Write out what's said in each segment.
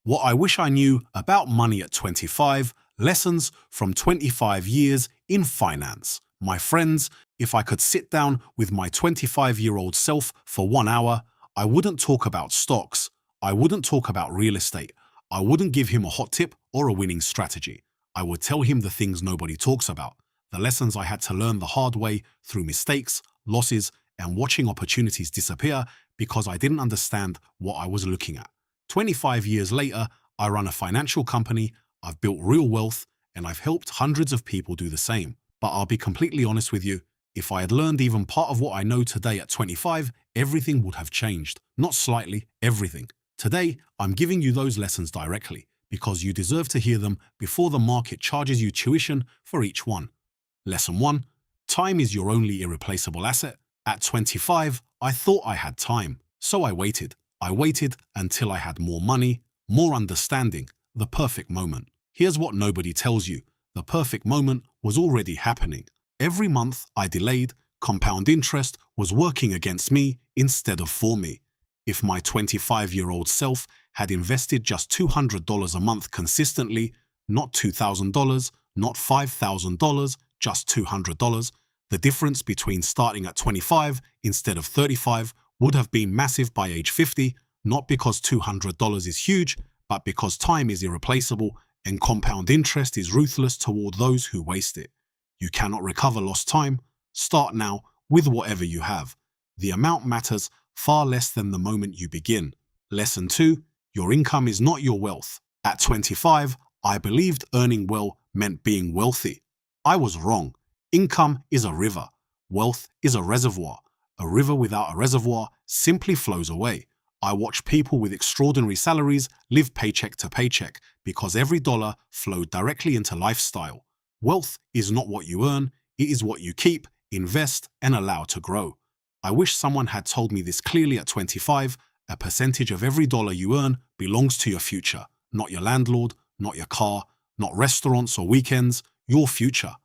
What I wish I knew about money at 25, lessons from 25 years in finance. My friends, if I could sit down with my 25-year-old self for 1 hour, I wouldn't talk about stocks. I wouldn't talk about real estate. I wouldn't give him a hot tip or a winning strategy. I would tell him the things nobody talks about, the lessons I had to learn the hard way through mistakes, losses, and watching opportunities disappear because I didn't understand what I was looking at. 25 years later, I run a financial company, I've built real wealth, and I've helped hundreds of people do the same. But I'll be completely honest with you, if I had learned even part of what I know today at 25, everything would have changed. Not slightly, everything. Today, I'm giving you those lessons directly, because you deserve to hear them before the market charges you tuition for each one. Lesson 1. Time is your only irreplaceable asset. At 25, I thought I had time, so I waited. I waited until I had more money, more understanding, the perfect moment. Here's what nobody tells you. The perfect moment was already happening. Every month I delayed, compound interest was working against me instead of for me. If my 25-year-old self had invested just $200 a month consistently, not $2,000, not $5,000, just $200, the difference between starting at 25 instead of 35 would have been massive by age 50, not because $200 is huge, but because time is irreplaceable and compound interest is ruthless toward those who waste it. You cannot recover lost time. Start now with whatever you have. The amount matters far less than the moment you begin. Lesson 2. Your income is not your wealth. At 25, I believed earning well meant being wealthy. I was wrong. Income is a river. Wealth is a reservoir. A river without a reservoir simply flows away. I watch people with extraordinary salaries live paycheck to paycheck because every dollar flowed directly into lifestyle. Wealth is not what you earn, it is what you keep, invest, and allow to grow. I wish someone had told me this clearly at 25. A percentage of every dollar you earn belongs to your future, not your landlord, not your car, not restaurants or weekends, your future.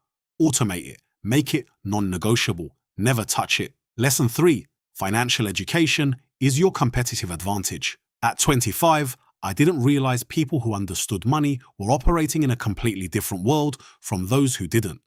Automate it, make it non-negotiable, never touch it. Lesson 3. Financial education is your competitive advantage. At 25, I didn't realize people who understood money were operating in a completely different world from those who didn't.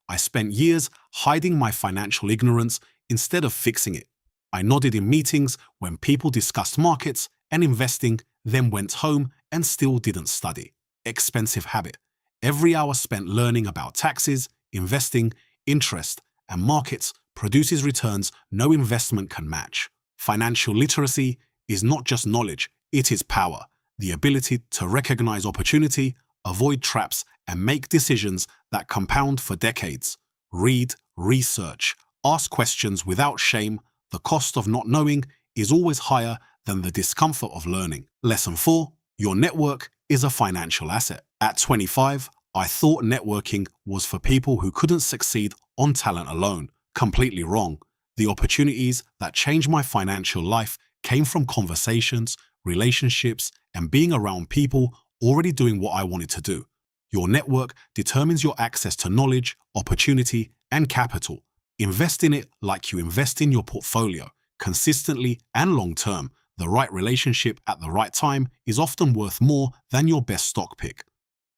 I spent years hiding my financial ignorance instead of fixing it. I nodded in meetings when people discussed markets and investing, then went home and still didn't study. Expensive habit. Every hour spent learning about taxes, investing, interest, and markets produces returns no investment can match. Financial literacy is not just knowledge, it is power. The ability to recognize opportunity, avoid traps, and make decisions that compound for decades. Read, research, ask questions without shame. The cost of not knowing is always higher than the discomfort of learning. Lesson 4. Your network is a financial asset. At 25, I thought networking was for people who couldn't succeed on talent alone. Completely wrong. The opportunities that changed my financial life came from conversations, relationships, and being around people already doing what I wanted to do. Your network determines your access to knowledge, opportunity, and capital. Invest in it like you invest in your portfolio, consistently and long-term. The right relationship at the right time is often worth more than your best stock pick.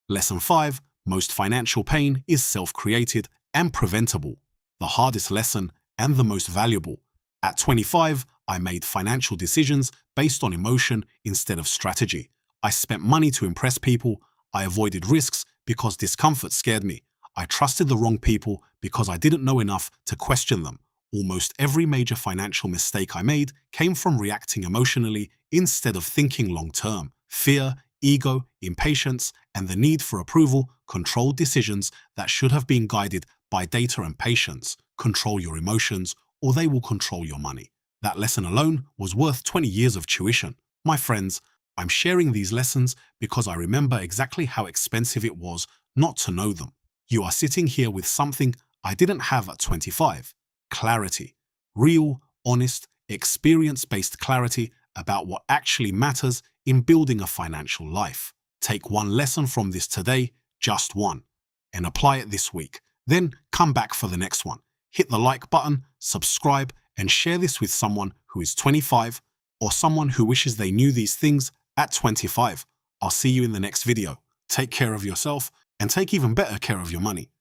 Lesson 5. Most financial pain is self-created and preventable. The hardest lesson and the most valuable. At 25, I made financial decisions based on emotion instead of strategy. I spent money to impress people. I avoided risks because discomfort scared me. I trusted the wrong people because I didn't know enough to question them. Almost every major financial mistake I made came from reacting emotionally instead of thinking long-term. Fear, ego, impatience, and the need for approval controlled decisions that should have been guided by data and patience. Control your emotions, or they will control your money. That lesson alone was worth 20 years of tuition. My friends, I'm sharing these lessons because I remember exactly how expensive it was not to know them. You are sitting here with something I didn't have at 25. Clarity. Real, honest, experience-based clarity about what actually matters in building a financial life. Take one lesson from this today, just one, and apply it this week. Then come back for the next one. Hit the like button, subscribe, and share this with someone who is 25 or someone who wishes they knew these things at 25. I'll see you in the next video. Take care of yourself and take even better care of your money.